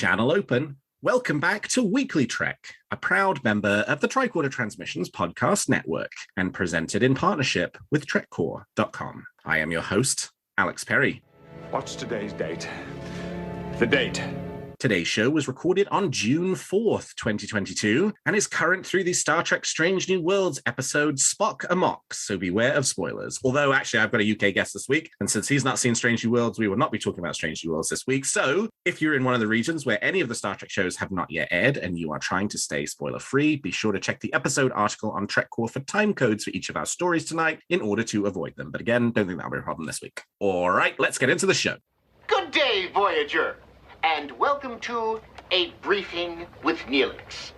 Channel open. Welcome back to WeeklyTrek, a proud member of the Tricorder Transmissions podcast network and presented in partnership with TrekCore.com. I am your host, Alex Perry. What's today's date? The date. Today's show was recorded on June 4th, 2022, and is current through the Star Trek Strange New Worlds episode Spock Amok, so beware of spoilers. Although, actually, I've got a UK guest this week, and since he's not seen Strange New Worlds, we will not be talking about Strange New Worlds this week. So, if you're in one of the regions where any of the Star Trek shows have not yet aired, and you are trying to stay spoiler-free, be sure to check the episode article on TrekCore for time codes for each of our stories tonight in order to avoid them. But again, don't think that'll be a problem this week. All right, let's get into the show. Good day, Voyager, and welcome to A Briefing with Neelix.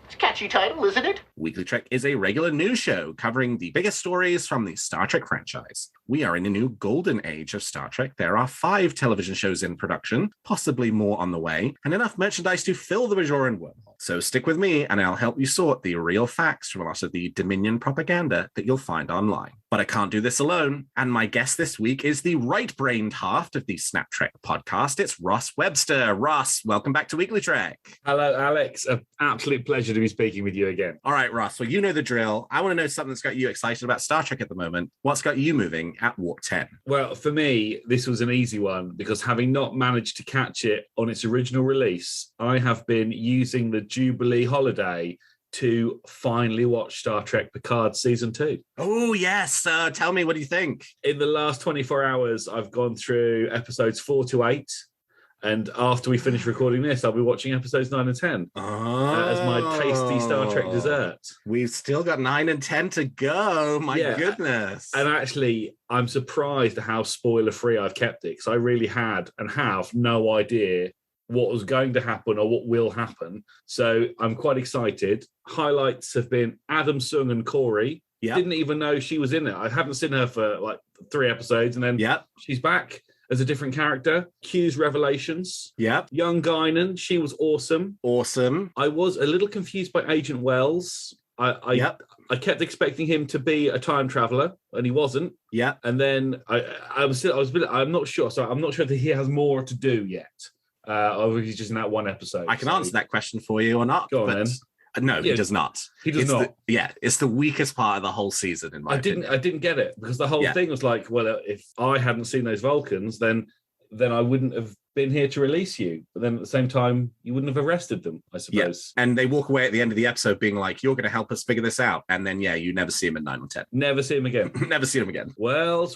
It's a catchy title, isn't it? WeeklyTrek is a regular news show covering the biggest stories from the Star Trek franchise. We are in a new golden age of Star Trek. There are 5 television shows in production, possibly more on the way, and enough merchandise to fill the Bajoran wormhole. So stick with me and I'll help you sort the real facts from a lot of the Dominion propaganda that you'll find online. But I can't do this alone, and my guest this week is the right-brained half of the Snap Trek podcast. It's Ross Webster. Ross, welcome back to WeeklyTrek. Hello, Alex. An absolute pleasure to be speaking with you again. All right, Ross, well, you know the drill. I want to know something that's got you excited about Star Trek at the moment. What's got you moving at Warp 10? Well, for me, this was an easy one because having not managed to catch it on its original release, I have been using the Jubilee holiday to finally watch Star Trek Picard Season 2. Oh, yes. Tell me, what do you think? In the last 24 hours, I've gone through episodes 4 to 8. And after we finish recording this, I'll be watching episodes 9 and 10 as my tasty Star Trek dessert. We've still got 9 and 10 to go. My goodness. And actually, I'm surprised at how spoiler-free I've kept it because I really had and have no idea what was going to happen or what will happen. So I'm quite excited. Highlights have been Adam Sung and Corey. Yep. Didn't even know she was in it. I hadn't seen her for like 3 episodes, and then she's back as a different character. Q's revelations. Yep. Young Guinan, she was awesome. Awesome. I was a little confused by Agent Wells. I kept expecting him to be a time traveler, and he wasn't. Yeah. And then I'm not sure. So I'm not sure that he has more to do yet. Or he's just in that one episode. I can answer that question for you or not. Go on, then. No, he does not. He does not. It's the weakest part of the whole season, in my opinion. I didn't get it because the whole thing was like, well, if I hadn't seen those Vulcans, then I wouldn't have been here to release you. But then at the same time, you wouldn't have arrested them, I suppose. Yeah. And they walk away at the end of the episode being like, you're going to help us figure this out. And then, you never see him at 9 or 10. Never see him again. Never see him again. Wells.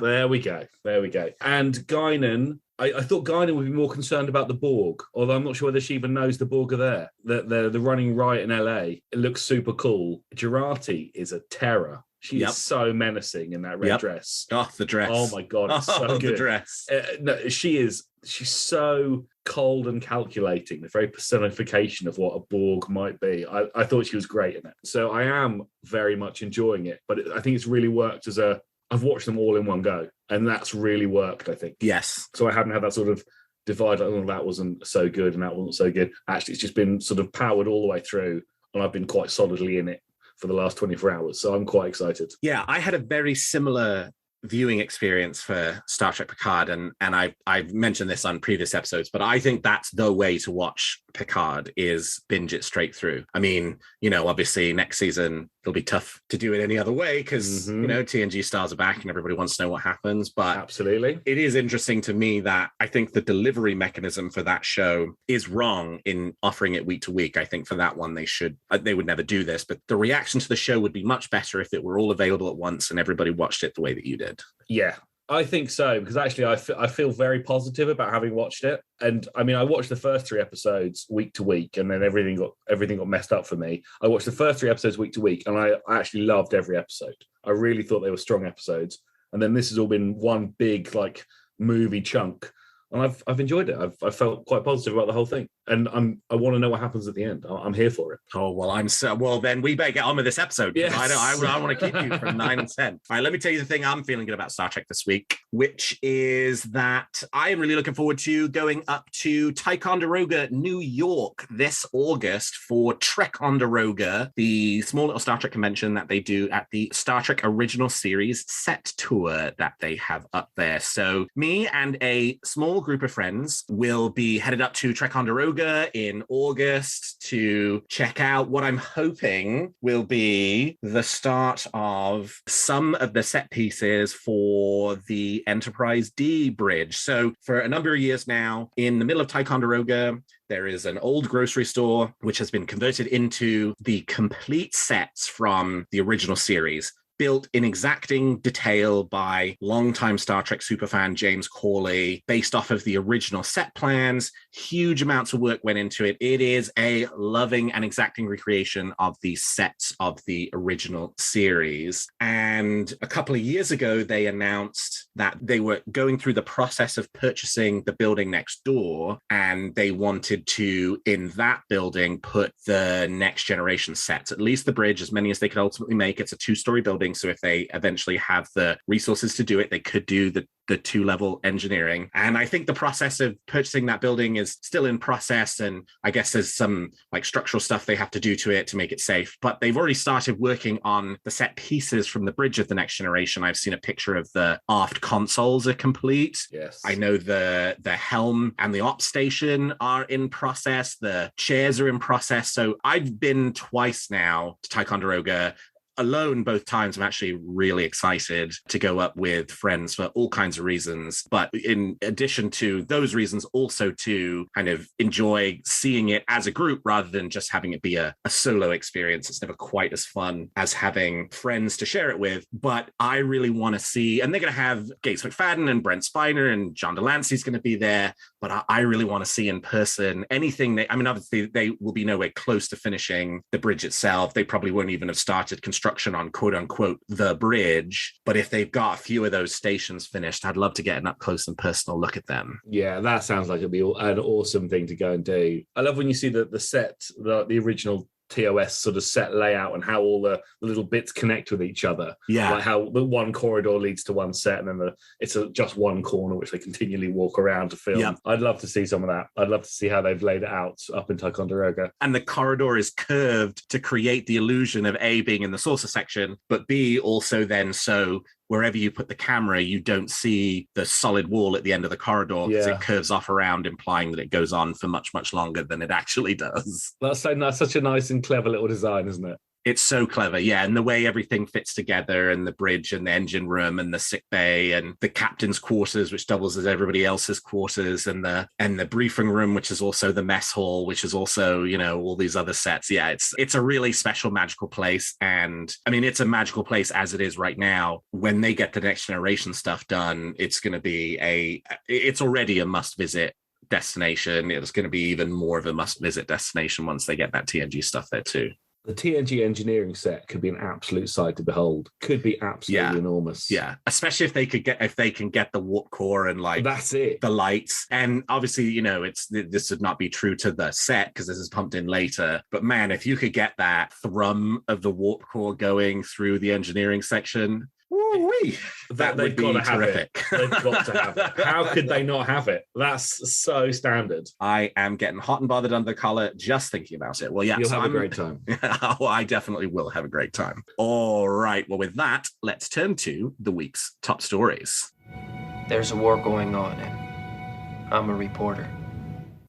There we go. And Guinan, I thought Guinan would be more concerned about the Borg, although I'm not sure whether she even knows the Borg are there. They're running riot in LA. It looks super cool. Jurati is a terror. She is so menacing in that red dress. Oh, the dress. Oh, my God, it's so good. The dress. No, she's so cold and calculating, the very personification of what a Borg might be. I thought she was great in it. So I am very much enjoying it, but I think it's really worked I've watched them all in one go, and that's really worked, I think. Yes. So I haven't had that sort of divide, like, oh, that wasn't so good and that wasn't so good. Actually, it's just been sort of powered all the way through, and I've been quite solidly in it for the last 24 hours. So I'm quite excited. Yeah, I had a very similar viewing experience for Star Trek Picard, and I've mentioned this on previous episodes, but I think that's the way to watch Picard, is binge it straight through. I mean, obviously next season it'll be tough to do it any other way because TNG stars are back and everybody wants to know what happens. But absolutely, it is interesting to me that I think the delivery mechanism for that show is wrong in offering it week to week. I think for that one they would never do this, but the reaction to the show would be much better if it were all available at once and everybody watched it the way that you did. Yeah, I think so, because actually I feel very positive about having watched it. And I mean, I watched the first 3 episodes week to week, and then everything got messed up for me. I watched the first 3 episodes week to week, and I actually loved every episode. I really thought they were strong episodes. And then this has all been one big like movie chunk. And I've enjoyed it. I've felt quite positive about the whole thing, and I want to know what happens at the end. I'm here for it. Oh well, then we better get on with this episode. Yes. I want to keep you from 9 and 10. All right, let me tell you the thing I'm feeling good about Star Trek this week, which is that I am really looking forward to going up to Ticonderoga, New York this August for Trekonderoga, the small little Star Trek convention that they do at the Star Trek Original Series set tour that they have up there. So me and a small group of friends will be headed up to Ticonderoga in August to check out what I'm hoping will be the start of some of the set pieces for the Enterprise D bridge. So for a number of years now, in the middle of Ticonderoga, there is an old grocery store which has been converted into the complete sets from the original series, built in exacting detail by longtime Star Trek superfan James Corley, based off of the original set plans. Huge amounts of work went into it. It is a loving and exacting recreation of the sets of the original series. And a couple of years ago, they announced that they were going through the process of purchasing the building next door, and they wanted to, in that building, put the next generation sets, at least the bridge, as many as they could ultimately make. It's a 2-story building. So if they eventually have the resources to do it, they could do the 2-level engineering. And I think the process of purchasing that building is still in process. And I guess there's some like structural stuff they have to do to it to make it safe. But they've already started working on the set pieces from the bridge of the next generation. I've seen a picture of the aft consoles are complete. Yes. I know the helm and the ops station are in process. The chairs are in process. So I've been twice now to Ticonderoga. Alone both times. I'm actually really excited to go up with friends for all kinds of reasons. But in addition to those reasons, also to kind of enjoy seeing it as a group rather than just having it be a solo experience. It's never quite as fun as having friends to share it with. But I really want to see, and they're going to have Gates McFadden and Brent Spiner and John Delancey's going to be there. But I really want to see in person anything. Obviously, they will be nowhere close to finishing the bridge itself. They probably won't even have started construction on quote unquote the bridge, but if they've got a few of those stations finished, I'd love to get an up close and personal look at them. Yeah, that sounds like it'd be an awesome thing to go and do. I love when you see the set, the original TOS sort of set layout and how all the little bits connect with each other. Yeah. Like how the one corridor leads to one set and then it's just one corner which they continually walk around to film. Yep. I'd love to see some of that. I'd love to see how they've laid it out up in Ticonderoga. And the corridor is curved to create the illusion of A, being in the saucer section, but B, also then so wherever you put the camera, you don't see the solid wall at the end of the corridor because it curves off around, implying that it goes on for much, much longer than it actually does. That's such a nice and clever little design, isn't it? It's so clever, yeah. And the way everything fits together, and the bridge and the engine room and the sick bay and the captain's quarters, which doubles as everybody else's quarters, and the briefing room, which is also the mess hall, which is also, all these other sets. Yeah, it's a really special, magical place. And I mean, it's a magical place as it is right now. When they get the next generation stuff done, it's going to be it's already a must visit destination. It's going to be even more of a must visit destination once they get that TNG stuff there too. The TNG engineering set could be an absolute sight to behold. Could be absolutely enormous. Yeah, especially if they can get the warp core and that's it, the lights. And obviously, this would not be true to the set because this is pumped in later. But man, if you could get that thrum of the warp core going through the engineering section. Woo-wee. That would be terrific. They've got to have it. How could they not have it? That's so standard. I am getting hot and bothered under the collar just thinking about it. Well, yeah. You'll have a great time. Oh, I definitely will have a great time. All right. Well, with that, let's turn to the week's top stories. There's a war going on, and I'm a reporter.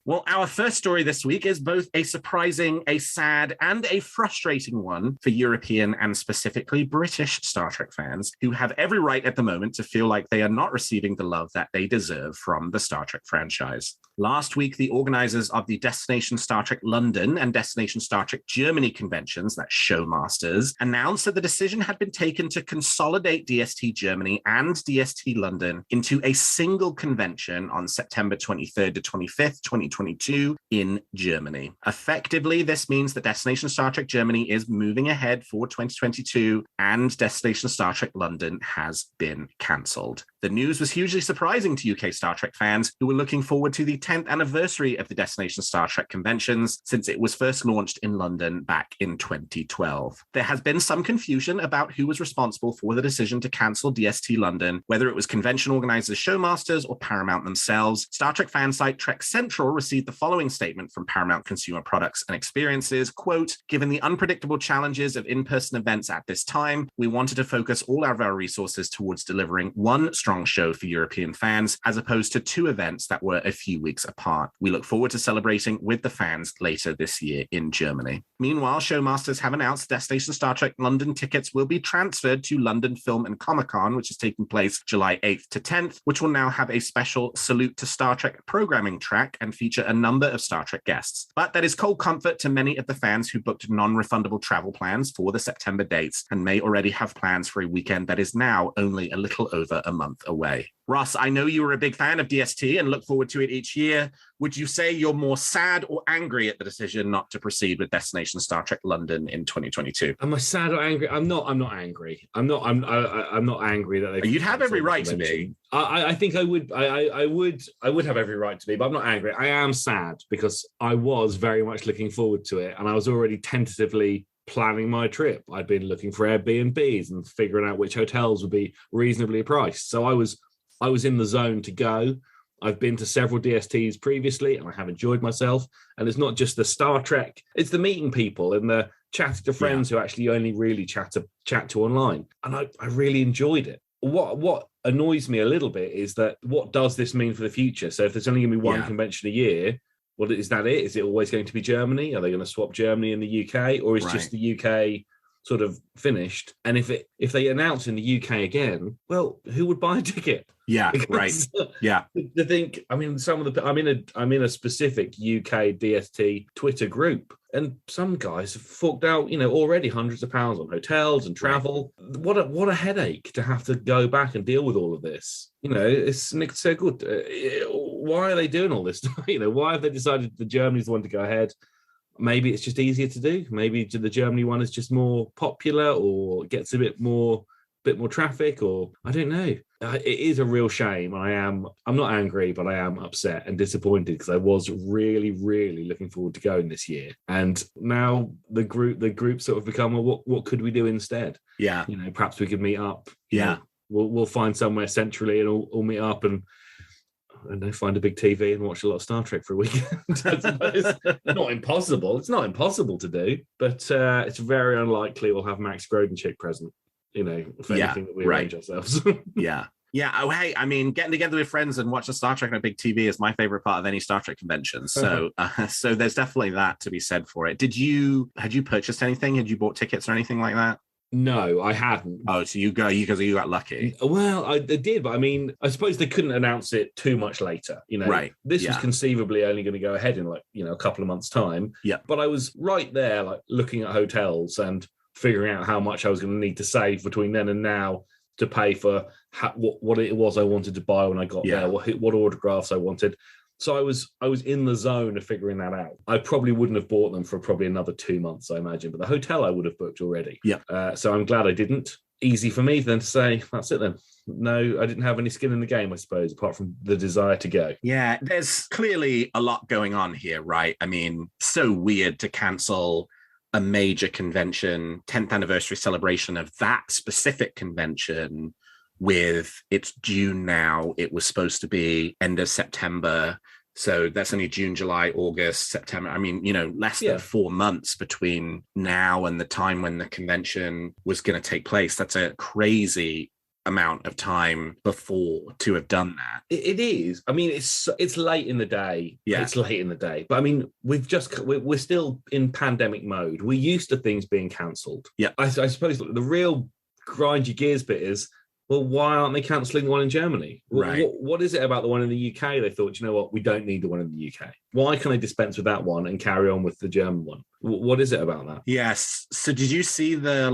Well, our first story this week is both a surprising, a sad, and a frustrating one for European and specifically British Star Trek fans who have every right at the moment to feel like they are not receiving the love that they deserve from the Star Trek franchise. Last week, the organizers of the Destination Star Trek London and Destination Star Trek Germany conventions, that's Showmasters, announced that the decision had been taken to consolidate DST Germany and DST London into a single convention on September 23rd to 25th, 2022 in Germany. Effectively, this means that Destination Star Trek Germany is moving ahead for 2022 and Destination Star Trek London has been cancelled. The news was hugely surprising to UK Star Trek fans who were looking forward to the 10th anniversary of the Destination Star Trek conventions since it was first launched in London back in 2012. There has been some confusion about who was responsible for the decision to cancel DST London, whether it was convention organizers Showmasters or Paramount themselves. Star Trek fan site Trek Central received the following statement from Paramount Consumer Products and Experiences, quote, "Given the unpredictable challenges of in-person events at this time, we wanted to focus all of our resources towards delivering one strong show for European fans, as opposed to two events that were a few weeks apart. We look forward to celebrating with the fans later this year in Germany." Meanwhile, Showmasters have announced Destination Star Trek London tickets will be transferred to London Film and Comic-Con, which is taking place July 8th to 10th, which will now have a special Salute to Star Trek programming track and feature a number of Star Trek guests. But that is cold comfort to many of the fans who booked non-refundable travel plans for the September dates and may already have plans for a weekend that is now only a little over a month away. Ross, I know you were a big fan of DST and look forward to it each year. Would you say you're more sad or angry at the decision not to proceed with Destination Star Trek London in 2022? Am I sad or angry? I'm not angry. I'm not angry that they. You'd have every right to be. I think I would. I would have every right to be, but I'm not angry. I am sad because I was very much looking forward to it, and I was already tentatively planning my trip. I'd been looking for Airbnbs and figuring out which hotels would be reasonably priced. So I was in the zone to go. I've been to several DSTs previously and I have enjoyed myself. And it's not just the Star Trek, it's the meeting people and the chatting to friends who actually only really chat to online. And I really enjoyed it. What annoys me a little bit is that what does this mean for the future? So if there's only going to be one convention a year, well, is that it? Is it always going to be Germany? Are they going to swap Germany and the UK? Or is just the UK sort of finished? And if they announce in the UK again, well, who would buy a ticket? Yeah, right. Yeah. To think, I mean, I'm in a specific UK DST Twitter group, and some guys have forked out, already hundreds of pounds on hotels and travel. Right. What a headache to have to go back and deal with all of this. It's so good. Why are they doing all this? Why have they decided that Germany's the one to go ahead? Maybe it's just easier to do. Maybe the Germany one is just more popular or gets a bit more traffic, or I don't know. It is a real shame. I'm not angry, but I am upset and disappointed because I was really, really looking forward to going this year. And now the group sort of become, well, what could we do instead? Yeah. Perhaps we could meet up. Yeah. We'll find somewhere centrally and all meet up and find a big TV and watch a lot of Star Trek for a weekend. It's not impossible. It's not impossible to do, but it's very unlikely we'll have Max Grodenchik present, for anything that we arrange ourselves. Yeah. Yeah. Oh, hey, I mean, getting together with friends and watching Star Trek on a big TV is my favorite part of any Star Trek convention. So, so there's definitely that to be said for it. Had you purchased anything? Had you bought tickets or anything like that? No, I hadn't. Oh, so you got lucky. Well, I did, but I mean, I suppose they couldn't announce it too much later. Right. This was conceivably only going to go ahead in a couple of months' time. Yeah. But I was right there, looking at hotels and figuring out how much I was going to need to save between then and now to pay for what it was I wanted to buy when I got there, what autographs I wanted. So I was in the zone of figuring that out. I probably wouldn't have bought them for probably another 2 months, I imagine, but the hotel I would have booked already. Yeah. So I'm glad I didn't. Easy for me then to say, that's it then. No, I didn't have any skin in the game, I suppose, apart from the desire to go. Yeah, there's clearly a lot going on here, right? I mean, so weird to cancel a major convention, 10th anniversary celebration of that specific convention with it's June now. It was supposed to be end of September. So that's only June, July, August, September. I mean, less than 4 months between now and the time when the convention was going to take place. That's a crazy amount of time before to have done that. It is. I mean, it's late in the day. Yeah. It's late in the day. But I mean, we're still in pandemic mode. We're used to things being cancelled. Yeah. I suppose the real grind your gears bit is, well, why aren't they cancelling the one in Germany? Right. What is it about the one in the UK? They thought, you know what, we don't need the one in the UK. Why can they dispense with that one and carry on with the German one? What is it about that? Yes. So did you see the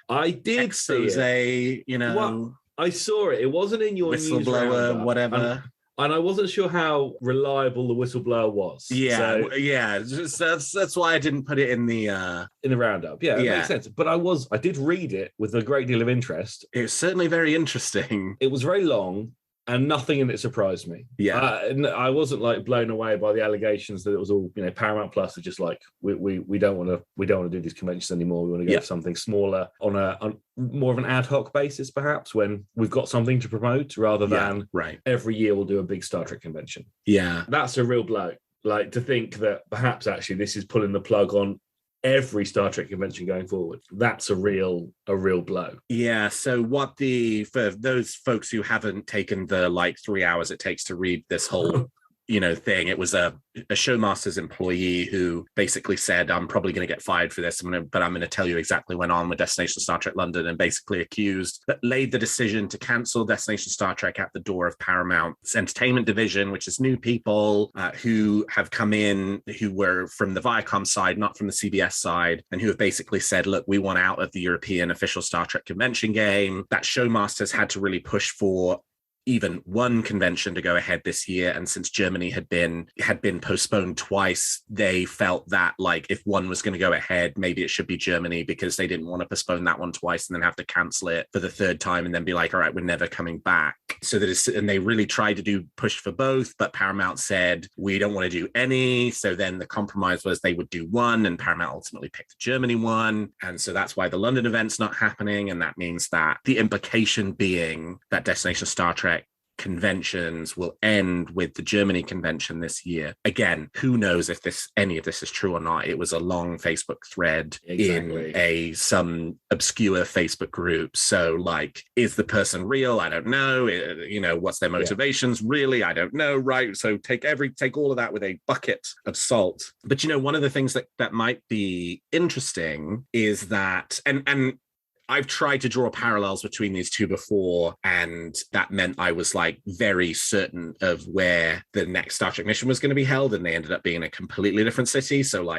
I did expose, see it. I saw it. It wasn't in your whistleblower, whatever. And I wasn't sure how reliable the whistleblower was. Yeah, that's why I didn't put it in the roundup. Yeah, it makes sense. But I did read it with a great deal of interest. It was certainly very interesting. It was very long, and nothing in it surprised me. Yeah, I wasn't blown away by the allegations that it was all Paramount Plus are just we don't want to do these conventions anymore. We want to go for something smaller on more of an ad hoc basis, perhaps, when we've got something to promote rather than right. every year we'll do a big Star Trek convention. Yeah, that's a real blow. Like, to think that perhaps actually this is pulling the plug on every Star Trek convention going forward. That's a real blow. Yeah. So for those folks who haven't taken the 3 hours it takes to read this whole thing, it was a Showmasters employee who basically said, I'm probably going to get fired for this, but I'm going to tell you exactly what went on with Destination Star Trek London, and basically laid the decision to cancel Destination Star Trek at the door of Paramount's entertainment division, which is new people who have come in, who were from the Viacom side, not from the CBS side, and who have basically said, look, we want out of the European official Star Trek convention game. That Showmasters had to really push for even one convention to go ahead this year, and since Germany had been postponed twice, they felt that if one was going to go ahead, maybe it should be Germany, because they didn't want to postpone that one twice and then have to cancel it for the third time and then be like, all right, we're never coming back. And they really tried to push for both, but Paramount said, we don't want to do any. So then the compromise was they would do one, and Paramount ultimately picked the Germany one. And so that's why the London event's not happening. And that means that the implication being that Destination Star Trek conventions will end with the Germany convention this year. Again, who knows if any of this is true or not? It was a long Facebook thread in some obscure Facebook group. So is the person real? I don't know. What's their motivations? Really? I don't know. Right. So take all of that with a bucket of salt. But one of the things that might be interesting is that, and I've tried to draw parallels between these two before, and that meant I was very certain of where the next Star Trek mission was going to be held, and they ended up being in a completely different city. So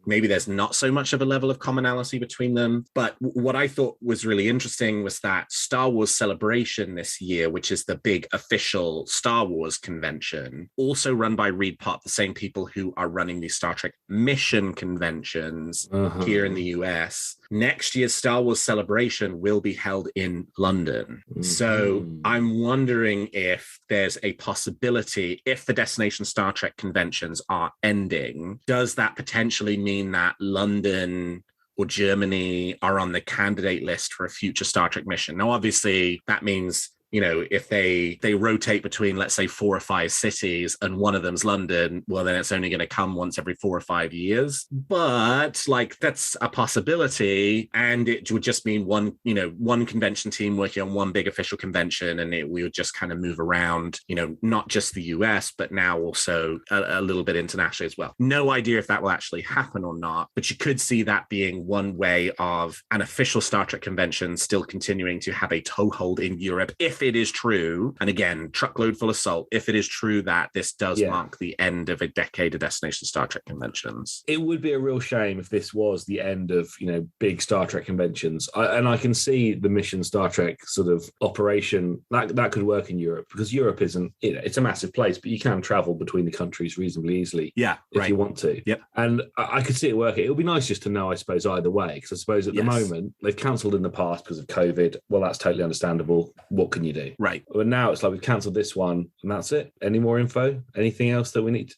maybe there's not so much of a level of commonality between them. But what I thought was really interesting was that Star Wars Celebration this year, which is the big official Star Wars convention, also run by Reed Pop, the same people who are running these Star Trek mission conventions here in the US. Next year's Star Wars Celebration will be held in London. So I'm wondering if there's a possibility, if the Destination Star Trek conventions are ending, does that potentially mean that London or Germany are on the candidate list for a future Star Trek mission? Now, obviously, that means if they rotate between, let's say, 4 or 5 cities and one of them's London, well, then it's only going to come once every 4 or 5 years. But that's a possibility. And it would just mean one convention team working on one big official convention, and we would just kind of move around, not just the US, but now also a little bit internationally as well. No idea if that will actually happen or not, but you could see that being one way of an official Star Trek convention still continuing to have a toehold in Europe, if it is true, and again, truckload full of salt, if it is true that this does mark the end of a decade of Destination Star Trek conventions. It would be a real shame if this was the end of, big Star Trek conventions. I can see the Mission Star Trek sort of operation, that could work in Europe, because Europe isn't, it's a massive place, but you can travel between the countries reasonably easily if you want to. Yep. And I could see it working. It would be nice just to know, I suppose, either way, because I suppose at the moment, they've cancelled in the past because of COVID. Well, that's totally understandable. What can you do? Right. But now it's we've cancelled this one and that's it. Any more info? Anything else that we need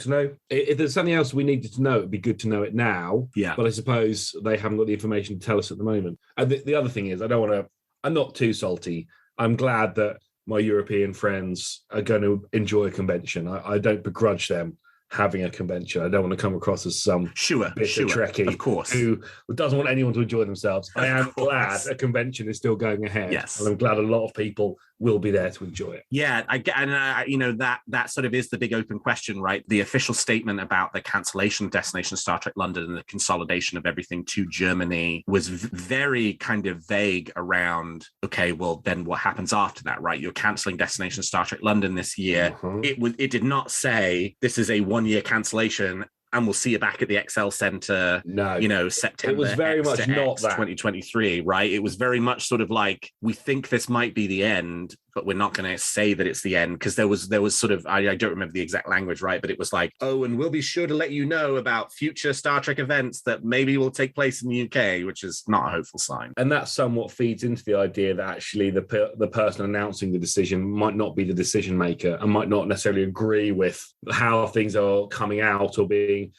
to know? If there's something else we needed to know, it'd be good to know it now. Yeah. But I suppose they haven't got the information to tell us at the moment. And the other thing is, I'm not too salty. I'm glad that my European friends are going to enjoy a convention. I don't begrudge them having a convention. I don't want to come across as some bitter Trekkie, of course, who doesn't want anyone to enjoy themselves. I am glad a convention is still going ahead. Yes, and I'm glad a lot of people will be there to enjoy it. Yeah, that sort of is the big open question, right? The official statement about the cancellation of Destination Star Trek London and the consolidation of everything to Germany was very kind of vague around, okay, well, then what happens after that, right? You're cancelling Destination Star Trek London this year. It did not say this is a one-year cancellation and we'll see you back at the XL Center, September. It was very much not that 2023, right? It was very much sort of we think this might be the end, but we're not going to say that it's the end, because there was sort of, I don't remember the exact language, right? But it was and we'll be sure to let you know about future Star Trek events that maybe will take place in the UK, which is not a hopeful sign. And that somewhat feeds into the idea that actually the person announcing the decision might not be the decision maker and might not necessarily agree with how things are coming out or being,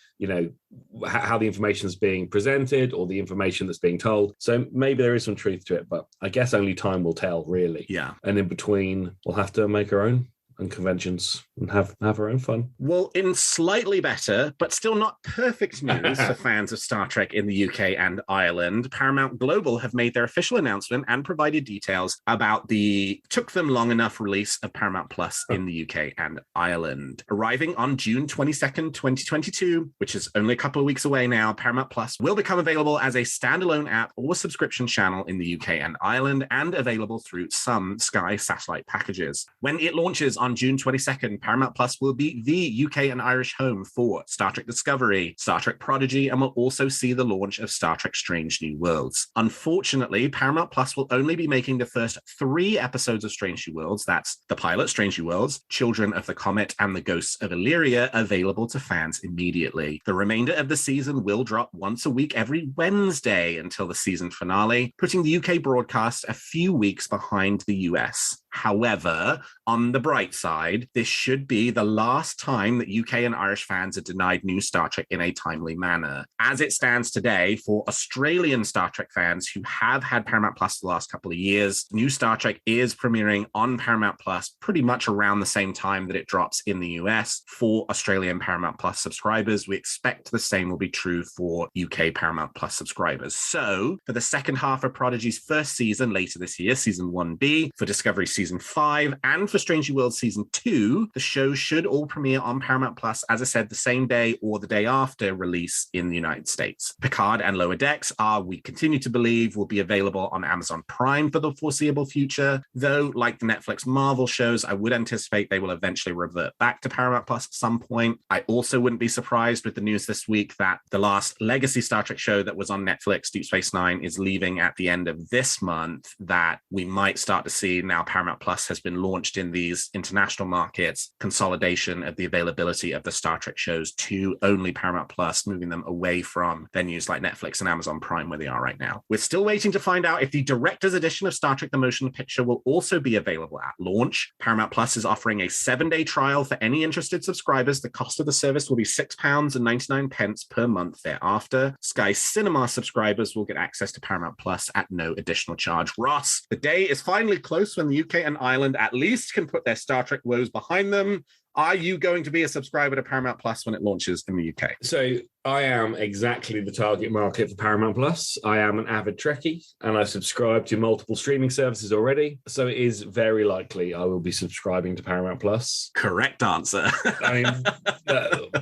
how the information is being presented or the information that's being told. So maybe there is some truth to it, but I guess only time will tell, really. Yeah. And in between, we'll have to make our own and conventions and have our own fun. Well, in slightly better, but still not perfect news for fans of Star Trek in the UK and Ireland, Paramount Global have made their official announcement and provided details about the Took Them Long Enough release of Paramount Plus in the UK and Ireland. Arriving on June 22nd, 2022, which is only a couple of weeks away now, Paramount Plus will become available as a standalone app or subscription channel in the UK and Ireland and available through some Sky satellite packages. When it launches on June 22nd, Paramount Plus will be the UK and Irish home for Star Trek Discovery, Star Trek Prodigy, and will also see the launch of Star Trek Strange New Worlds. Unfortunately, Paramount Plus will only be making the first 3 episodes of Strange New Worlds, that's the pilot, Strange New Worlds, Children of the Comet, and The Ghosts of Illyria, available to fans immediately. The remainder of the season will drop once a week every Wednesday until the season finale, putting the UK broadcast a few weeks behind the US. However, on the bright side, this should be the last time that UK and Irish fans are denied new Star Trek in a timely manner. As it stands today, for Australian Star Trek fans who have had Paramount Plus the last couple of years, new Star Trek is premiering on Paramount Plus pretty much around the same time that it drops in the US. For Australian Paramount Plus subscribers, we expect the same will be true for UK Paramount Plus subscribers. So, for the second half of Prodigy's first season later this year, Season 1B, for Discovery Season 5, and for Strange New Worlds Season 2, the show should all premiere on Paramount Plus, as I said, the same day or the day after release in the United States. Picard and Lower Decks we continue to believe, will be available on Amazon Prime for the foreseeable future, though, like the Netflix Marvel shows, I would anticipate they will eventually revert back to Paramount Plus at some point. I also wouldn't be surprised with the news this week that the last legacy Star Trek show that was on Netflix, Deep Space Nine, is leaving at the end of this month, that we might start to see now Paramount Plus has been launched in these international markets, consolidation of the availability of the Star Trek shows to only Paramount Plus, moving them away from venues like Netflix and Amazon Prime where they are right now. We're still waiting to find out if the director's edition of Star Trek The Motion Picture will also be available at launch. Paramount Plus is offering a 7-day trial for any interested subscribers. The cost of the service will be £6.99 per month thereafter. Sky Cinema subscribers will get access to Paramount Plus at no additional charge. Ross, the day is finally close when the UK and Ireland at least can put their Star Trek woes behind them. Are you going to be a subscriber to Paramount Plus when it launches in the UK? So I am exactly the target market for Paramount Plus. I am an avid Trekkie and I subscribe to multiple streaming services already. So it is very likely I will be subscribing to Paramount Plus. Correct answer. I mean,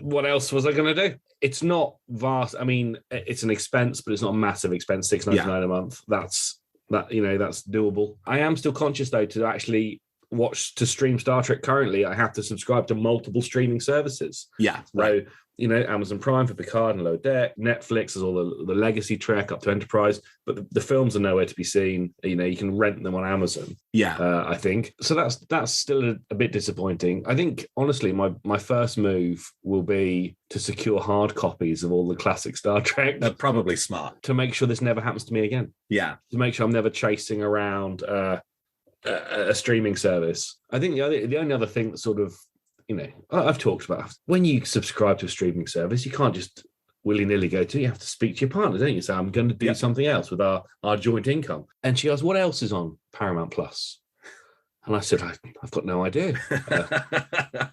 what else was I going to do? It's not vast. I mean, it's an expense, but it's not a massive expense, $6.99 a month. That's doable. I am still conscious, though, to actually to stream Star Trek currently, I have to subscribe to multiple streaming services. Yeah. So, Amazon Prime for Picard and Lower Deck, Netflix is all the legacy Trek up to Enterprise, but the films are nowhere to be seen. You can rent them on Amazon. Yeah. I think. So that's still a bit disappointing. I think, honestly, my first move will be to secure hard copies of all the classic Star Trek. They're probably smart. To make sure this never happens to me again. Yeah. To make sure I'm never chasing around a streaming service. I think the only other thing that sort of, I've talked about, when you subscribe to a streaming service, you can't just willy-nilly go to, you have to speak to your partner, don't you? So I'm going to do something else with our joint income. And she asked, what else is on Paramount Plus? And I said, I've got no idea.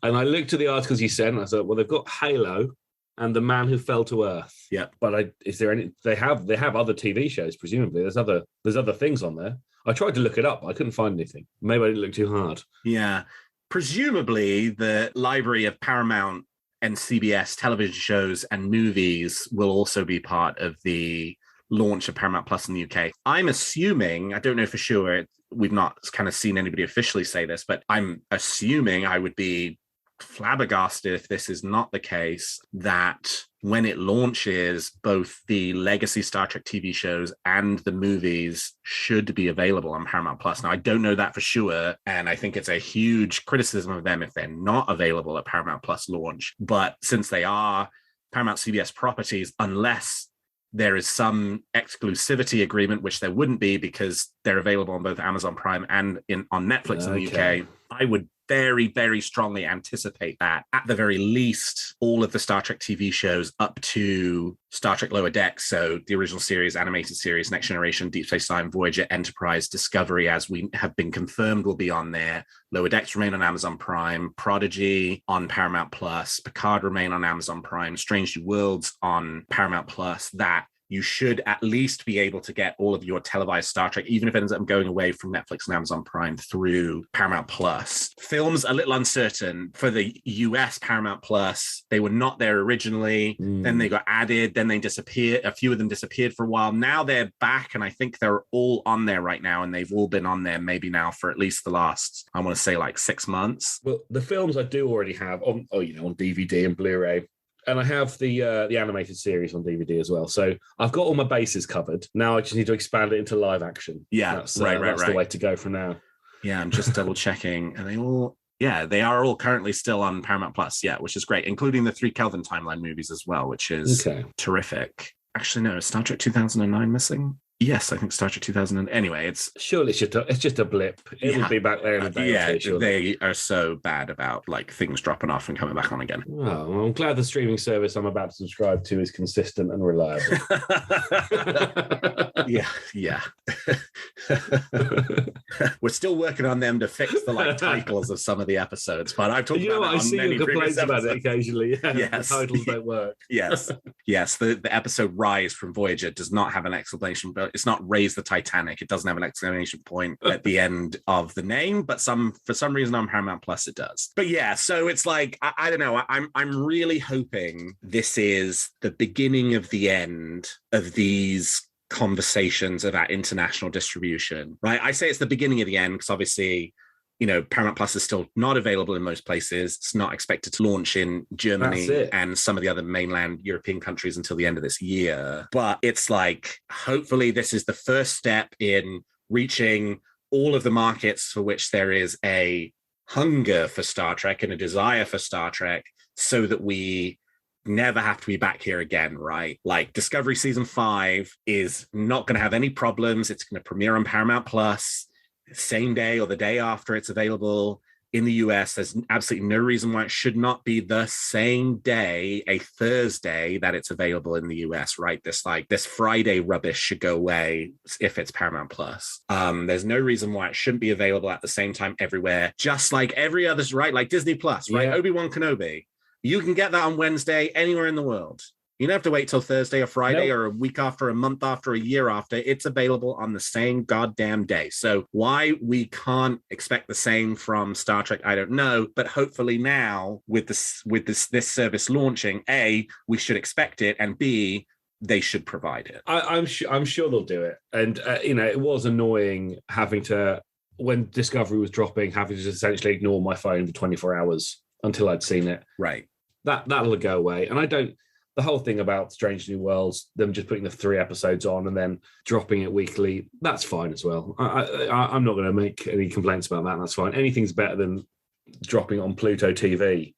And I looked at the articles you sent, and I said, well, they've got Halo and The Man Who Fell to Earth. Yeah. But is there any? They have other TV shows, presumably. There's other things on there. I tried to look it up. I couldn't find anything. Maybe I didn't look too hard. Yeah. Presumably, the library of Paramount and CBS television shows and movies will also be part of the launch of Paramount Plus in the UK. I'm assuming, I don't know for sure, we've not kind of seen anybody officially say this, but I'm assuming I would be flabbergasted if this is not the case, that when it launches, both the legacy Star Trek TV shows and the movies should be available on Paramount Plus. Now, I don't know that for sure, and I think it's a huge criticism of them if they're not available at Paramount Plus launch. But since they are Paramount CBS properties, unless there is some exclusivity agreement, which there wouldn't be because they're available on both Amazon Prime and on Netflix in the UK, I would very, very strongly anticipate that at the very least, all of the Star Trek TV shows up to Star Trek Lower Decks, so the original series, animated series, Next Generation, Deep Space Nine, Voyager, Enterprise, Discovery, as we have been confirmed, will be on there. Lower Decks remain on Amazon Prime, Prodigy on Paramount Plus, Picard remain on Amazon Prime, Strange New Worlds on Paramount Plus. That you should at least be able to get all of your televised Star Trek, even if it ends up going away from Netflix and Amazon Prime, through Paramount Plus. Films, a little uncertain. For the US Paramount Plus, they were not there originally. Then they got added. Then they disappeared. A few of them disappeared for a while. Now they're back, and I think they're all on there right now, and they've all been on there maybe now for at least the last, I want to say, like 6 months. Well, the films I do already have on DVD and Blu-ray. And I have the animated series on DVD as well. So I've got all my bases covered. Now I just need to expand it into live action. Yeah, that's right. the way to go from now. Yeah, I'm just double checking. And they are all currently still on Paramount Plus, which is great, including the 3 Kelvin timeline movies as well, which is terrific. Actually, no, is Star Trek 2009 missing? Yes, I think Star Trek 2000. Anyway, it's just a blip. It'll be back there in a day. They are so bad about like things dropping off and coming back on again. Oh, well, I'm glad the streaming service I'm about to subscribe to is consistent and reliable. yeah. We're still working on them to fix the titles of some of the episodes, but I've talked about it on many previous episodes. About it occasionally. Yes, the titles don't work. yes. The episode Rise from Voyager does not have an explanation, but it's not Raise the Titanic. It doesn't have an exclamation point at the end of the name, but for some reason on Paramount Plus it does. But yeah, so it's like I don't know. I'm really hoping this is the beginning of the end of these conversations about international distribution, right? I say it's the beginning of the end because obviously, Paramount Plus is still not available in most places. It's not expected to launch in Germany and some of the other mainland European countries until the end of this year. But it's like, hopefully this is the first step in reaching all of the markets for which there is a hunger for Star Trek and a desire for Star Trek, so that we never have to be back here again, right? Like Discovery Season 5 is not going to have any problems. It's going to premiere on Paramount Plus same day or the day after it's available in the US. There's absolutely no reason why it should not be the same day, a Thursday, that it's available in the US, right? This Friday rubbish should go away if it's Paramount Plus. There's no reason why it shouldn't be available at the same time everywhere, just like every other's, right? Like Disney Plus, right? Yeah. Obi-Wan Kenobi. You can get that on Wednesday anywhere in the world. You don't have to wait till Thursday or Friday or a week after, a month after, a year after. It's available on the same goddamn day. So why we can't expect the same from Star Trek, I don't know. But hopefully now with this service launching, A, we should expect it, and B, they should provide it. I'm sure they'll do it. And it was annoying having to, when Discovery was dropping, having to essentially ignore my phone for 24 hours until I'd seen it. Right. That'll go away. And the whole thing about Strange New Worlds, them just putting the 3 episodes on and then dropping it weekly, that's fine as well. I'm not going to make any complaints about that. That's fine. Anything's better than dropping it on Pluto TV.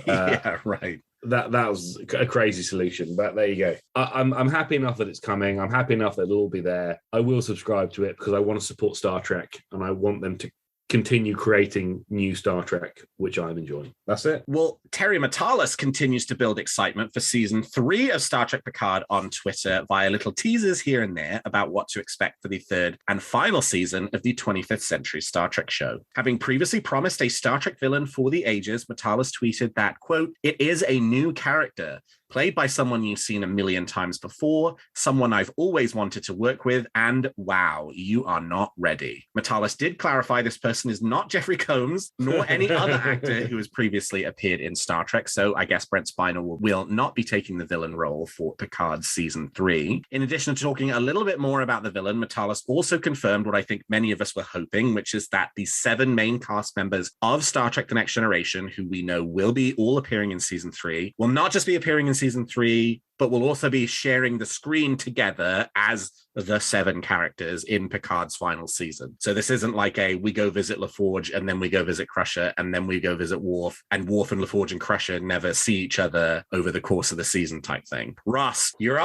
Yeah, right. That was a crazy solution, but there you go. I'm happy enough that it's coming. I'm happy enough that it'll all be there. I will subscribe to it because I want to support Star Trek and I want them to continue creating new Star Trek, which I'm enjoying. That's it. Well, Terry Matalas continues to build excitement for season 3 of Star Trek Picard on Twitter via little teasers here and there about what to expect for the 3rd and final season of the 25th century Star Trek show. Having previously promised a Star Trek villain for the ages, Matalas tweeted that, quote, "It is a new character, played by someone you've seen a million times before, someone I've always wanted to work with, and wow, you are not ready." Matalas did clarify this person is not Jeffrey Combs, nor any other actor who has previously appeared in Star Trek, so I guess Brent Spiner will not be taking the villain role for Picard Season 3. In addition to talking a little bit more about the villain, Matalas also confirmed what I think many of us were hoping, which is that the 7 main cast members of Star Trek The Next Generation, who we know will be all appearing in Season 3, will not just be appearing in Season 3 but we'll also be sharing the screen together as the 7 characters in Picard's final season. So this isn't like we go visit LaForge and then we go visit Crusher and then we go visit Worf, and Worf and LaForge and Crusher never see each other over the course of the season type thing. Ross, you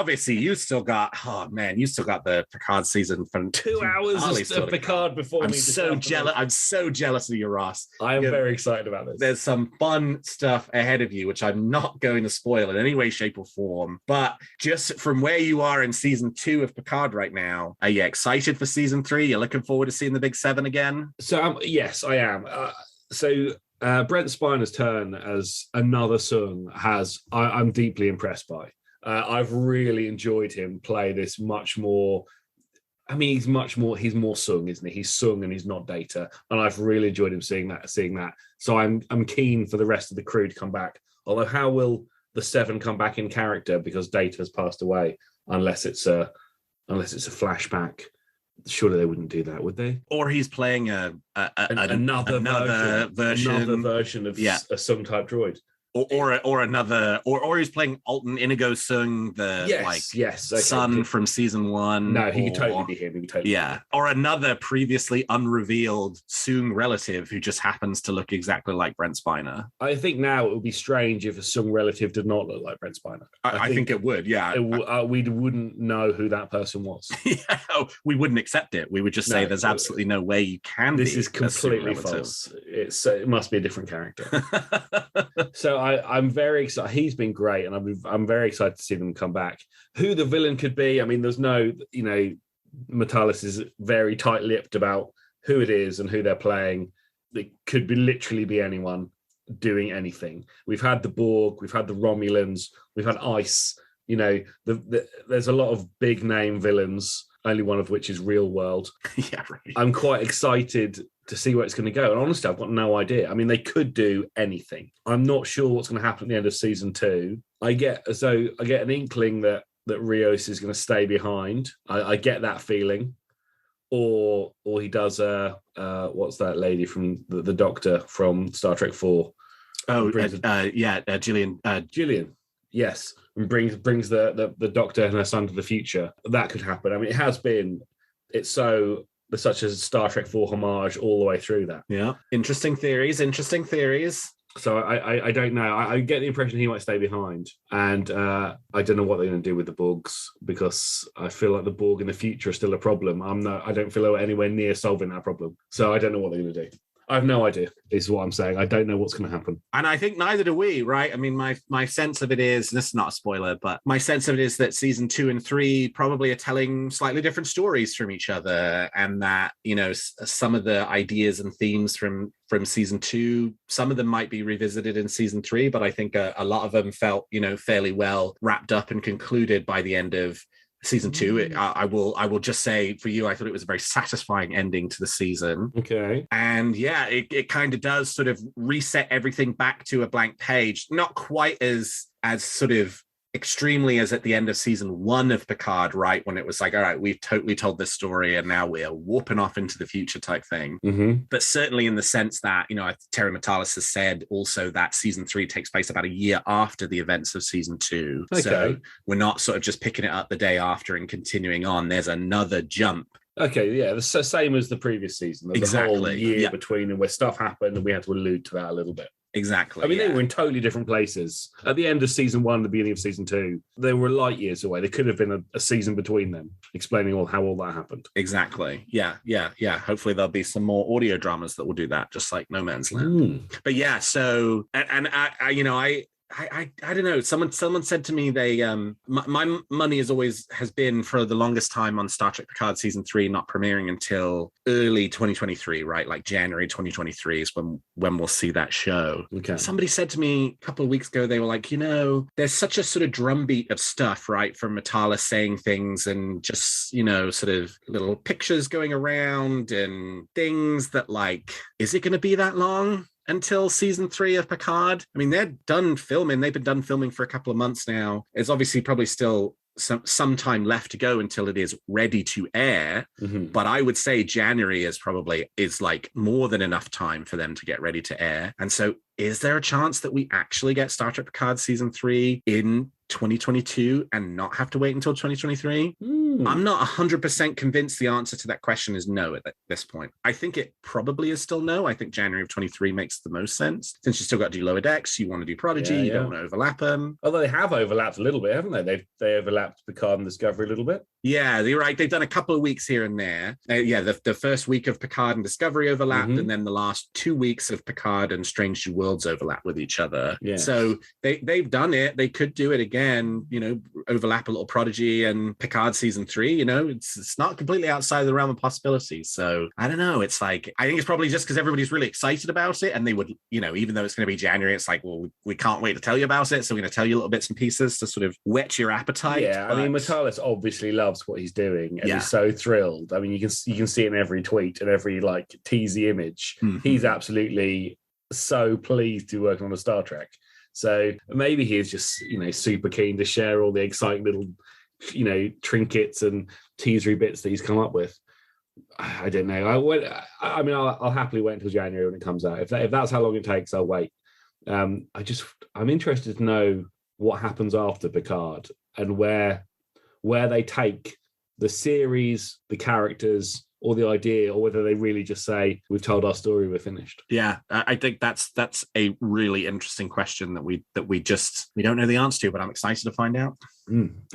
still got the Picard season from 2 hours of Picard before I'm me. so jealous. I'm so jealous of you, Ross. I am very excited about this. There's some fun stuff ahead of you, which I'm not going to spoil in any way, shape, or form. But just from where you are in season 2 of Picard right now, are you excited for season 3? You're looking forward to seeing the Big 7 again? So yes, I am. Brent Spiner's turn as another Sung I'm deeply impressed by. I've really enjoyed him play this much more. I mean, he's more Sung, isn't he? He's Sung and he's not Data. And I've really enjoyed him seeing that. So I'm keen for the rest of the crew to come back. Although how will the 7 come back in character because Data has passed away unless it's a flashback? Surely they wouldn't do that, would they? Or he's playing another version of a Sung type droid. Or he's playing Alton Inigo Sung, son from season 1. No, he could totally be him. Or another previously unrevealed Sung relative who just happens to look exactly like Brent Spiner. I think now it would be strange if a Sung relative did not look like Brent Spiner. I think it would, yeah. We wouldn't know who that person was. We wouldn't accept it. We would just say there's absolutely no way you can. This is completely false. It must be a different character. So I'm very excited. He's been great, and I'm very excited to see them come back. Who the villain could be? I mean, there's no, Matalis is very tight-lipped about who it is and who they're playing. It could literally be anyone doing anything. We've had the Borg, we've had the Romulans, we've had ICE. There's a lot of big name villains, only one of which is Real World. Yeah, right. I'm quite excited to see where it's going to go. And honestly, I've got no idea. I mean, they could do anything. I'm not sure what's going to happen at the end of season 2. I get an inkling that Rios is going to stay behind. I get that feeling. Or he does what's that lady from the Doctor from Star Trek 4? Gillian. Gillian. Yes, and brings the Doctor and her son to the future. That could happen. I mean, it has been. There's such a Star Trek 4 homage all the way through that. Yeah. Interesting theories. So I don't know. I get the impression he might stay behind. And I don't know what they're going to do with the Borgs, because I feel like the Borg in the future are still a problem. I don't feel like anywhere near solving that problem. So I don't know what they're going to do. I have no idea, is what I'm saying. I don't know what's going to happen. And I think neither do we, right? I mean, my sense of it is, and this is not a spoiler, but my sense of it is that season 2 and 3 probably are telling slightly different stories from each other. And that, some of the ideas and themes from season 2, some of them might be revisited in season 3, but I think a lot of them felt, fairly well wrapped up and concluded by the end of season 2. I will just say for you, I thought it was a very satisfying ending to the season. Okay. And yeah, it kind of does sort of reset everything back to a blank page. Not quite as sort of extremely as at the end of season 1 of Picard, right? When it was like, all right, we've totally told this story and now we're warping off into the future type thing. Mm-hmm. But certainly in the sense that, Terry Matalis has said also that season 3 takes place about a year after the events of season 2. Okay. So we're not sort of just picking it up the day after and continuing on. There's another jump. Okay, yeah, the same as the previous season. There's a whole year between and where stuff happened, and we had to allude to that a little bit. Exactly. I mean, they were in totally different places. At the end of season 1, the beginning of season 2, they were light years away. There could have been a season between them, explaining how all that happened. Exactly. Yeah. Hopefully there'll be some more audio dramas that will do that, just like No Man's Land. But yeah, so, and I don't know. Someone said to me my money has been for the longest time on Star Trek Picard season 3 not premiering until early 2023, right? Like January 2023 is when we'll see that show. Okay. Somebody said to me a couple of weeks ago, they were like, there's such a sort of drumbeat of stuff, right? From Matalis saying things and just, sort of little pictures going around and things that like, is it going to be that long until season 3 of Picard? I mean, they're done filming. They've been done filming for a couple of months now. It's obviously probably still some time left to go until it is ready to air. But I would say January is like more than enough time for them to get ready to air. And so is there a chance that we actually get Star Trek Picard season 3 in 2022 and not have to wait until 2023? I'm not 100% convinced the answer to that question is no at this point. I think it probably is still no. I think January of 23 makes the most sense. Since you still got to do Lower Decks, you want to do Prodigy, you don't want to overlap them. Although they have overlapped a little bit, haven't they? They overlapped Picard and Discovery a little bit. Yeah, you're right. They've done a couple of weeks here and there. The first week of Picard and Discovery overlapped, and then the last 2 weeks of Picard and Strange New Worlds overlap with each other. Yes. So they've done it. They could do it again, overlap a little Prodigy and Picard season 3. It's not completely outside of the realm of possibilities. So I don't know. It's like, I think it's probably just because everybody's really excited about it, and they would, even though it's going to be January, it's like, well, we can't wait to tell you about it. So we're going to tell you little bits and pieces to sort of whet your appetite. Yeah, I mean, Matalis obviously loves what he's doing and he's so thrilled. I mean, you can see in every tweet and every like teasy image, he's absolutely so pleased to be working on a Star Trek. So maybe he's just super keen to share all the exciting little trinkets and teasery bits that he's come up with. I don't know. I'll happily wait until January when it comes out. If that's how long it takes, I'll wait. I'm interested to know what happens after Picard and where they take the series, the characters, or the idea, or whether they really just say, we've told our story, we're finished. Yeah, I think that's a really interesting question that we don't know the answer to, but I'm excited to find out.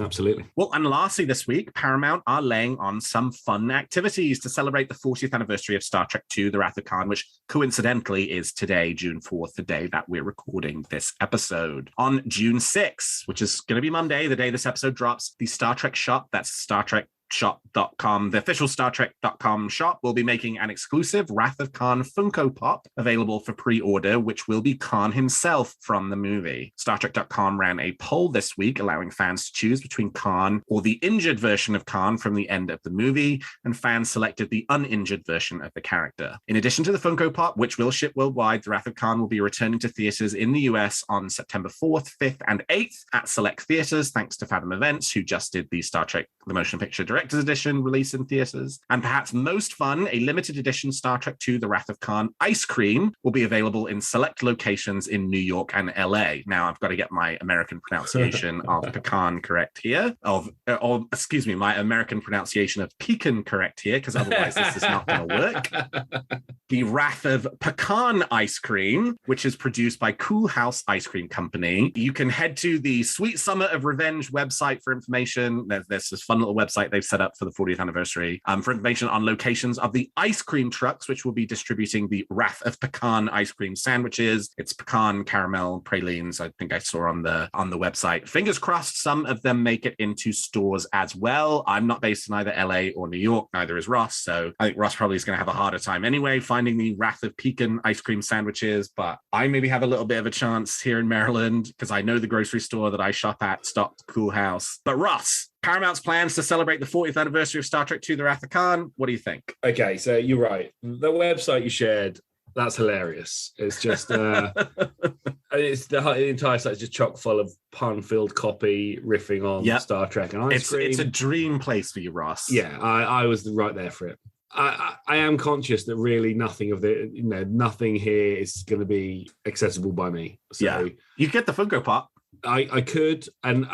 Absolutely. Well, and lastly this week, Paramount are laying on some fun activities to celebrate the 40th anniversary of Star Trek II, The Wrath of Khan, which coincidentally is today, June 4th, the day that we're recording this episode. On June 6th, which is going to be Monday, the day this episode drops, the Star Trek shop, that's Star Trek shop.com, the official StarTrek.com shop, will be making an exclusive Wrath of Khan Funko Pop available for pre-order, which will be Khan himself from the movie. StarTrek.com ran a poll this week allowing fans to choose between Khan or the injured version of Khan from the end of the movie, and fans selected the uninjured version of the character. In addition to the Funko Pop, which will ship worldwide, The Wrath of Khan will be returning to theaters in the US on September 4th, 5th, and 8th at select theaters, thanks to Fathom Events, who just did the Star Trek The Motion Picture Director's Edition release in theaters. And perhaps most fun, a limited edition Star Trek II The Wrath of Khan ice cream will be available in select locations in New York and LA. Now, I've got to get my American pronunciation of pecan correct here, my American pronunciation of pecan correct here, because otherwise this is not going to work. The Wrath of Pecan ice cream, which is produced by Cool House Ice Cream Company. You can head to the Sweet Summer of Revenge website for information. There's this fun little website they've set up for the 40th anniversary for information on locations of the ice cream trucks, which will be distributing the Wrath of Pecan ice cream sandwiches. It's pecan, caramel, pralines, I think I saw on the website. Fingers crossed some of them make it into stores as well. I'm not based in either LA or New York, neither is Ross, so I think Ross probably is going to have a harder time anyway finding the Wrath of Pecan ice cream sandwiches, but I maybe have a little bit of a chance here in Maryland because I know the grocery store that I shop at stocked Cool House. But Ross, Paramount's plans to celebrate the 40th anniversary of Star Trek II, The Wrath of Khan. What do you think? Okay, so you're right. The website you shared, that's hilarious. It's just, it's the entire site is just chock full of pun-filled copy riffing on Star Trek and ice cream. It's a dream place for you, Ross. Yeah, I was right there for it. I am conscious that really nothing here is going to be accessible by me. So you get the Funko Pop. I could, and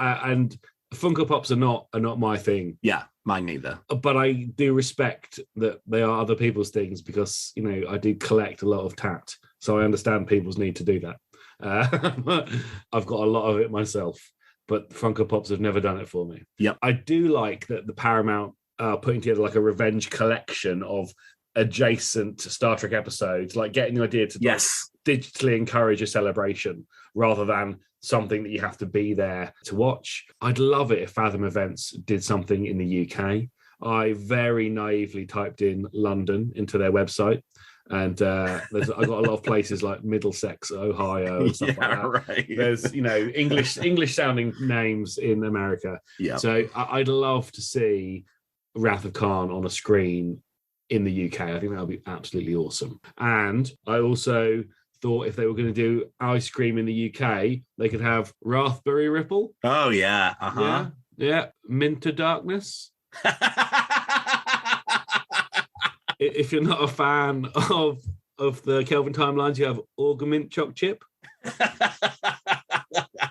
Funko Pops are not my thing. Yeah, mine neither. But I do respect that they are other people's things because, I do collect a lot of tat. So I understand people's need to do that. I've got a lot of it myself, but Funko Pops have never done it for me. Yep. I do like that the Paramount are putting together like a revenge collection of adjacent Star Trek episodes, like getting the idea to digitally encourage a celebration rather than something that you have to be there to watch. I'd love it if Fathom Events did something in the UK. I very naively typed in London into their website, and I got a lot of places like Middlesex, Ohio, and stuff like that. Right. There's English sounding names in America. Yeah. So I'd love to see Wrath of Khan on a screen in the UK. I think that would be absolutely awesome. And I also thought if they were going to do ice cream in the UK, they could have Raspberry Ripple. Oh, yeah. Yeah. Yeah, Minter Darkness. If you're not a fan of the Kelvin timelines, you have Augment Choc Chip.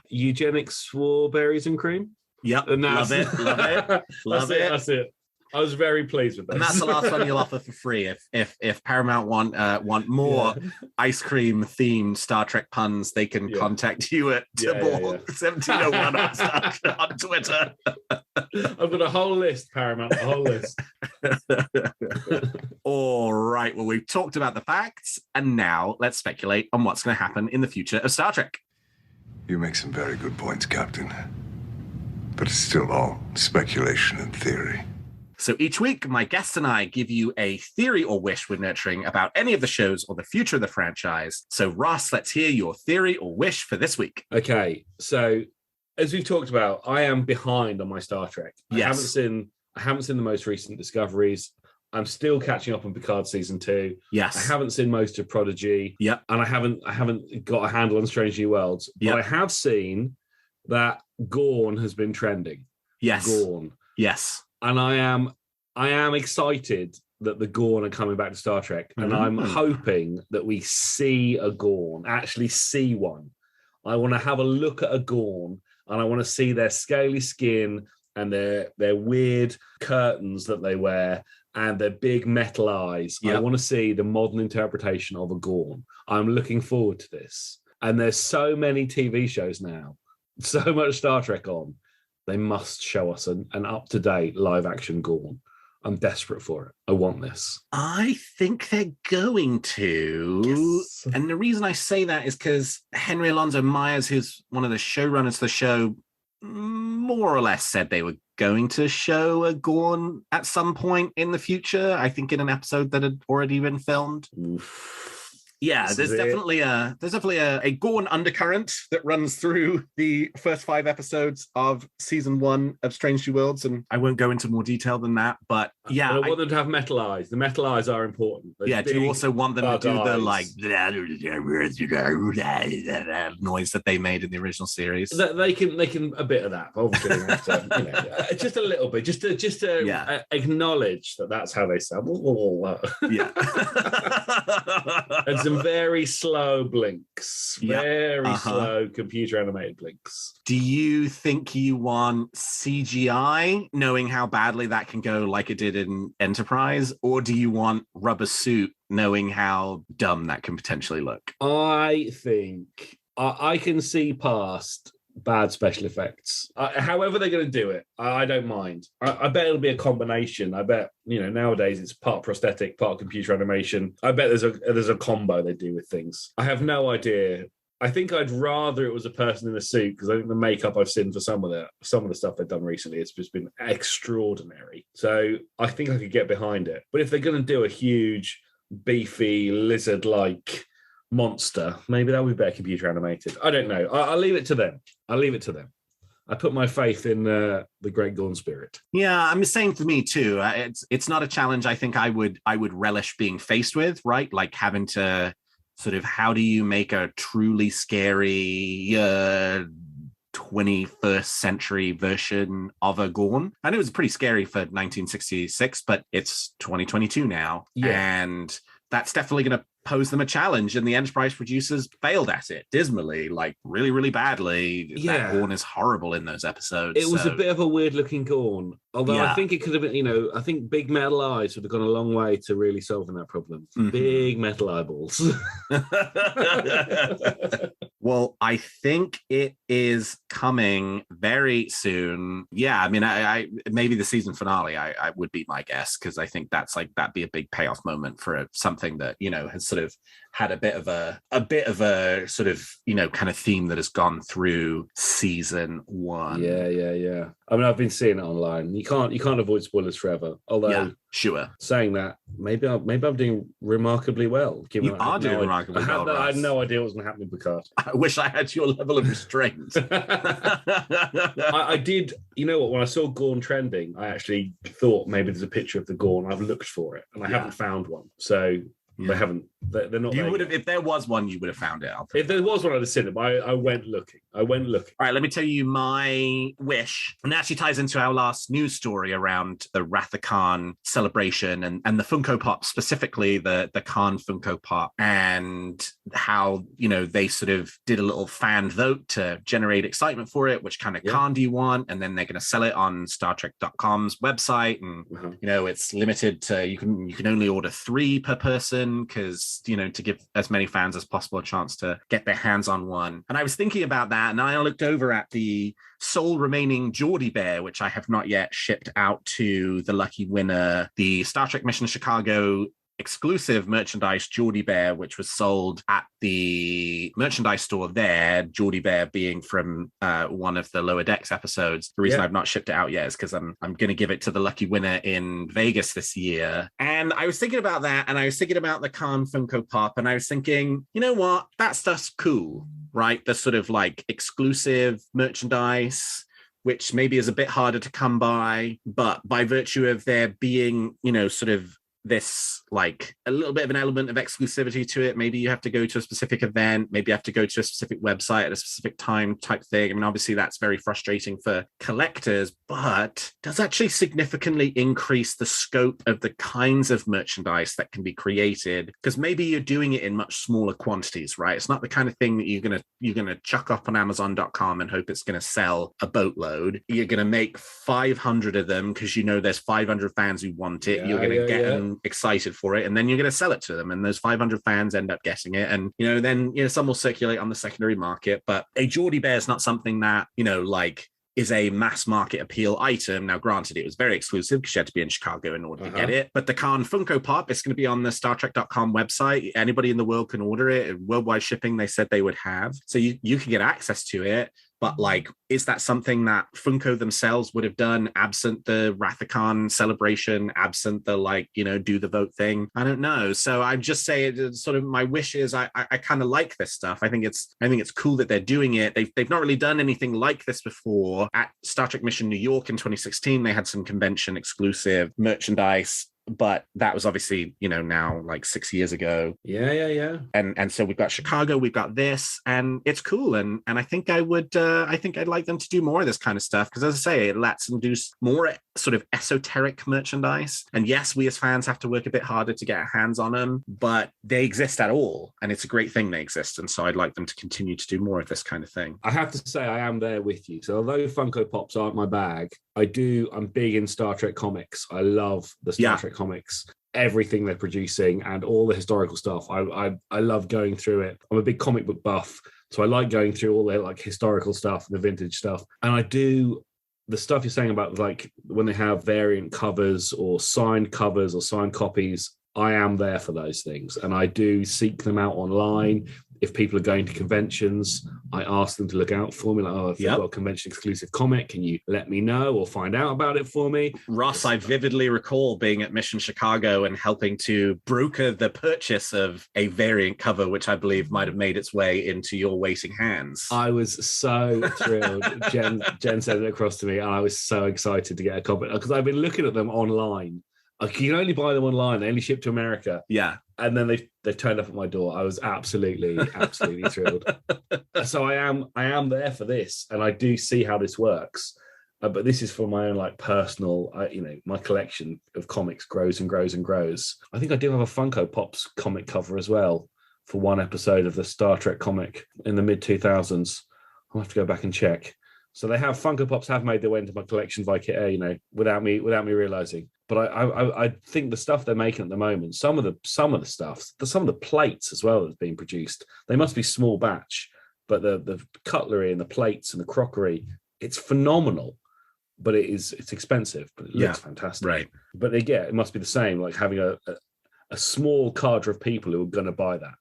Eugenic Swarberries and Cream. Yep, love it. That's it. I was very pleased with that. And that's the last one you'll offer for free. If Paramount want more ice cream themed Star Trek puns, they can contact you at 1701 on Twitter. I've got a whole list, Paramount, a whole list. All right. Well, we've talked about the facts, and now let's speculate on what's going to happen in the future of Star Trek. You make some very good points, Captain. But it's still all speculation and theory. So each week, my guests and I give you a theory or wish we're nurturing about any of the shows or the future of the franchise. So Ross, let's hear your theory or wish for this week. Okay, so as we've talked about, I am behind on my Star Trek. Yes. I haven't seen the most recent discoveries. I'm still catching up on Picard season 2. Yes. I haven't seen most of Prodigy. Yep. And I haven't got a handle on Strange New Worlds. But I have seen that Gorn has been trending. Yes. Gorn. Yes. And I am excited that the Gorn are coming back to Star Trek, and I'm hoping that we see a Gorn, actually see one. I want to have a look at a Gorn, and I want to see their scaly skin and their weird curtains that they wear and their big metal eyes. Yep. I want to see the modern interpretation of a Gorn. I'm looking forward to this. And there's so many TV shows now, so much Star Trek on. They must show us an up-to-date live-action Gorn. I'm desperate for it. I want this. I think they're going to. Yes. And the reason I say that is because Henry Alonso Myers, who's one of the showrunners of the show, more or less said they were going to show a Gorn at some point in the future. I think in an episode that had already been filmed. Oof. Yeah, there's definitely a Gorn undercurrent that runs through the first 5 episodes of season 1 of Strange New Worlds, and I won't go into more detail than that. But yeah, I want them to have metal eyes. The metal eyes are important. Yeah, do you also want them to do the eyes. noise that they made in the original series? They can a bit of that, but obviously they have to, just a little bit, just to acknowledge that that's how they sound. Yeah. And some very slow blinks, very slow computer animated blinks. Do you think you want CGI, knowing how badly that can go like it did in Enterprise, or do you want rubber suit, knowing how dumb that can potentially look? I think I can see past bad special effects. However they're going to do it, I don't mind. I bet it'll be a combination. I bet, nowadays it's part prosthetic, part computer animation. I bet there's a combo they do with things. I have no idea. I think I'd rather it was a person in a suit, because I think the makeup I've seen for some of the stuff they've done recently, it's just been extraordinary. So I think I could get behind it. But if they're going to do a huge, beefy, lizard-like monster, maybe that would be better computer animated. I don't know. I'll leave it to them. I put my faith in the Great Gorn spirit. Yeah, I'm the same for me too. It's not a challenge I think I would relish being faced with, right? Like having to sort of, how do you make a truly scary 21st century version of a Gorn? And it was pretty scary for 1966, but it's 2022 now. Yeah. And that's definitely going to pose them a challenge, and the Enterprise producers failed at it dismally, like really, really badly. That Gorn is horrible in those episodes. It was a bit of a weird looking Gorn, although I think it could have been, I think big metal eyes would have gone a long way to really solving that problem. Mm-hmm. Big metal eyeballs. Well, I think it is coming very soon. Yeah, I mean, I maybe the season finale I would be my guess, because I think that'd be a big payoff moment for something that has sort of had a bit of a sort of kind of theme that has gone through season 1. Yeah. I mean, I've been seeing it online. You can't avoid spoilers forever. Although, sure. Saying that, maybe I'm doing remarkably well. You are doing remarkably well. I had no idea what was going to happen in Picard. I wish I had your level of restraint. I did. You know what? When I saw Gorn trending, I actually thought maybe there's a picture of the Gorn. I've looked for it, and I haven't found one. So They haven't. They're not. You there would have, yet. if there was one, you would have found it. If there was one, I'd have seen it. But I went looking. All right, let me tell you my wish. And it actually ties into our last news story around the Wrath of Khan celebration and the Funko Pop, specifically the Khan Funko Pop, and how, they sort of did a little fan vote to generate excitement for it. Which kind of Khan do you want? And then they're going to sell it on StarTrek.com's website. And, it's limited to, you can only order 3 per person because, to give as many fans as possible a chance to get their hands on one. And I was thinking about that, and I looked over at the sole remaining Geordie Bear, which I have not yet shipped out to the lucky winner, the Star Trek Mission Chicago exclusive merchandise Geordie Bear, which was sold at the merchandise store there, Geordie Bear being from one of the Lower Decks episodes. The reason I've not shipped it out yet is because I'm going to give it to the lucky winner in Vegas this year. And I was thinking about that, and I was thinking about the Khan Funko Pop, and I was thinking, you know what? That stuff's cool, right? The sort of like exclusive merchandise, which maybe is a bit harder to come by, but by virtue of there being, sort of this like a little bit of an element of exclusivity to it. Maybe you have to go to a specific event, maybe you have to go to a specific website at a specific time type thing. I mean, obviously that's very frustrating for collectors, but does actually significantly increase the scope of the kinds of merchandise that can be created, because maybe you're doing it in much smaller quantities, right? It's not the kind of thing that you're gonna chuck up on Amazon.com and hope it's gonna sell a boatload. You're gonna make 500 of them because there's 500 fans who want it. You're gonna get them excited for it, and then you're going to sell it to them, and those 500 fans end up getting it, and then some will circulate on the secondary market. But a Geordie Bear is not something that is a mass market appeal item. Now, granted, it was very exclusive because you had to be in Chicago in order to get it. But the Khan Funko Pop is going to be on the StarTrek.com website. Anybody in the world can order it. Worldwide shipping, they said they would have. So you can get access to it. But is that something that Funko themselves would have done absent the Wrath of Khan celebration, absent the do the vote thing? I don't know. So I'm just saying, sort of my wish is I kind of like this stuff. I think it's cool that they're doing it. They've not really done anything like this before. At Star Trek Mission New York in 2016, they had some convention exclusive merchandise. But that was obviously, now like 6 years ago. Yeah. And so we've got Chicago, we've got this, and it's cool. And I think I'd like them to do more of this kind of stuff. Because as I say, it lets them do more sort of esoteric merchandise. And yes, we as fans have to work a bit harder to get our hands on them, but they exist at all. And it's a great thing they exist. And so I'd like them to continue to do more of this kind of thing. I have to say, I am there with you. So although Funko Pops aren't my bag, I'm big in Star Trek comics. I love the Star Trek comics, everything they're producing and all the historical stuff. I love going through it. I'm a big comic book buff, so I like going through all the historical stuff and the vintage stuff. And I do the stuff you're saying about when they have variant covers or signed copies. I am there for those things, and I do seek them out online. If people are going to conventions, I ask them to look out for me. If you've got a convention exclusive comic, can you let me know or find out about it for me? Ross, I vividly recall being at Mission Chicago and helping to broker the purchase of a variant cover, which I believe might have made its way into your waiting hands. I was so thrilled. Jen sent it across to me, and I was so excited to get a copy because I've been looking at them online. You can only buy them online. They only ship to America. Yeah. And then they've turned up at my door. I was absolutely thrilled. So I am there for this, and I do see how this works. But this is for my own personal, my collection of comics grows and grows and grows. I think I do have a Funko Pops comic cover as well for one episode of the Star Trek comic in the mid 2000s. I'll have to go back and check. So Funko Pops have made their way into my collection without me realizing. But I think the stuff they're making at the moment, some of the plates as well that's being produced, they must be small batch, but the cutlery and the plates and the crockery, it's phenomenal. But it's expensive, but it looks fantastic. Right. But again, it must be the same, like having a small cadre of people who are going to buy that.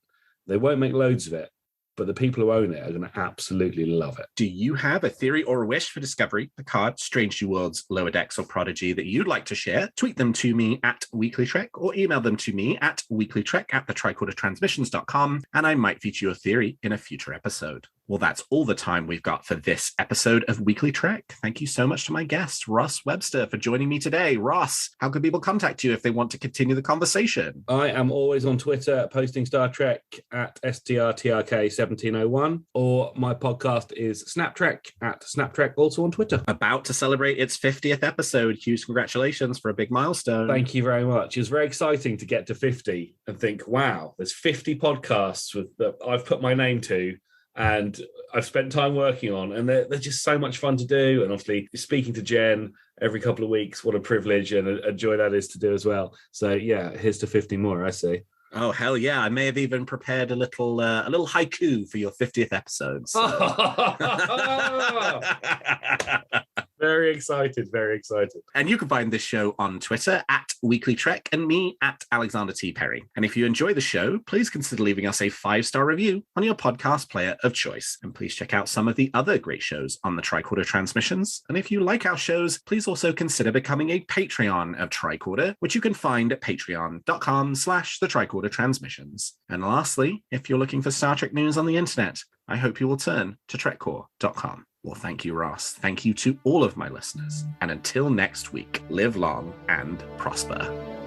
They won't make loads of it, but the people who own it are going to absolutely love it. Do you have a theory or a wish for Discovery, Picard, Strange New Worlds, Lower Decks, or Prodigy that you'd like to share? Tweet them to me at WeeklyTrek or email them to me at WeeklyTrek@thetricordertransmissions.com, and I might feature your theory in a future episode. Well, that's all the time we've got for this episode of Weekly Trek. Thank you so much to my guest, Ross Webster, for joining me today. Ross, how can people contact you if they want to continue the conversation? I am always on Twitter posting Star Trek at STRTRK1701, or my podcast is Snaptrek at Snaptrek, also on Twitter. About to celebrate its 50th episode. Huge congratulations for a big milestone. Thank you very much. It's very exciting to get to 50 and think, wow, there's 50 podcasts that I've put my name to and I've spent time working on, and they're just so much fun to do. And obviously speaking to Jen every couple of weeks, what a privilege and a joy that is to do as well. So yeah, here's to 50 more, I see. Oh, hell yeah. I may have even prepared a little haiku for your 50th episode. So. Very excited, very excited. And you can find this show on Twitter at WeeklyTrek and me at Alexander T. Perry. And if you enjoy the show, please consider leaving us a 5-star review on your podcast player of choice. And please check out some of the other great shows on the Tricorder Transmissions. And if you like our shows, please also consider becoming a Patreon of Tricorder, which you can find at patreon.com/the Tricorder Transmissions. And lastly, if you're looking for Star Trek news on the internet, I hope you will turn to trekcore.com. Well, thank you, Ross. Thank you to all of my listeners. And until next week, live long and prosper.